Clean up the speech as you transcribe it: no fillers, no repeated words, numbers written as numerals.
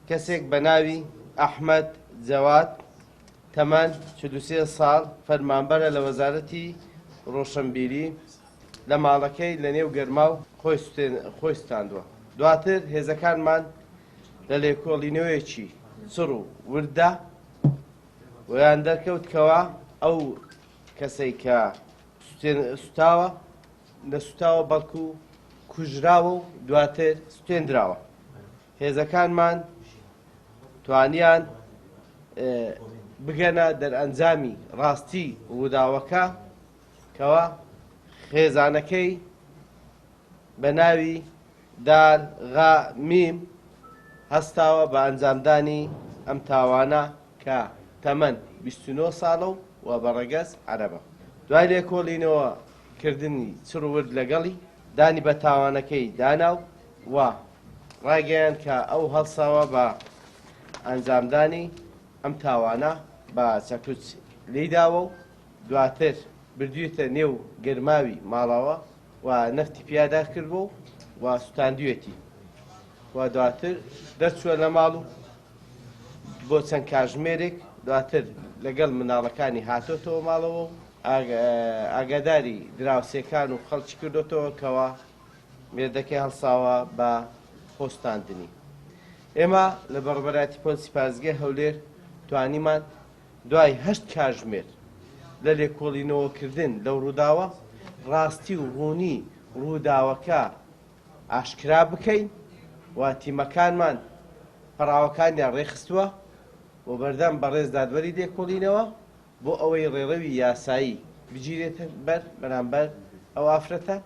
کەسێک بە ناوی ئەحمەد جەواد تەمەن 43 ساڵ فەرمانبەرە لە وەزارەتی ڕۆشنبیری لە ماڵەکەی لە نێو گەرما و خۆی ستاندووە. دواتر هێزەکانمان لە لێکۆڵینەوەیەکی چڕ و وردە ویان دەرکەوتکەوە ئەو کەسەی کە سوتاوە نەسوتاوە بەڵکو کوژراوە و دواتر سوتێنراوە. هێزەکانمان توانیان بگەنە دەرئەنجامی ڕاستی ڕووداوەکە کەوە خێزانەکەی بە ناوی دار غا میم هەستاوە بە ئەنجامدانی ئەم تاوانە کە تەمەن 29 ساڵە و بەڕێگەز عەرەبە. دوای لێکۆڵینەوە کردنی چڕ و ورد لەگەڵی دانی بە تاوانەکەی داناو و ڕاگەیان کە ئەو هەڵساوە بە ئەنجامدانی ئەم تاوانە بە چەکوچ لێداوە و دواتر بردوویەتە نێو گەرماوی ماڵەوە و نەفتی پیادا کردبوو و سوتاندوێتی و دواتر دەرچووە لە ماڵ و بۆ چەند کاتژمێرێک دواتر لەگەڵ مناڵەکانی هاتۆتەوە ماڵەوە و ئاگاداری دراوسێکان و خەڵکی کردوتەوە کەوە مێردەکەی هەڵساوە بە خۆستاندنی. ئێمە لە بەڕێوەبەری پۆلیسی پارێزگای هەولێر توانیمان دوای 8 کاتژمێر لە لێکۆڵینەوەکردن لەو ڕووداوە ڕاستی و ڕوونی ڕووداوەکە ئاشکرا بکەین و تیمەکانمان پەراوەکانیان ڕێخستووە و بەردەم بەڕێز دادوەری لێکۆڵینەوە بۆ ئەوەی ڕێڕەوی یاسایی بگیرێتە بەرامبەر ئەو ئافرەتە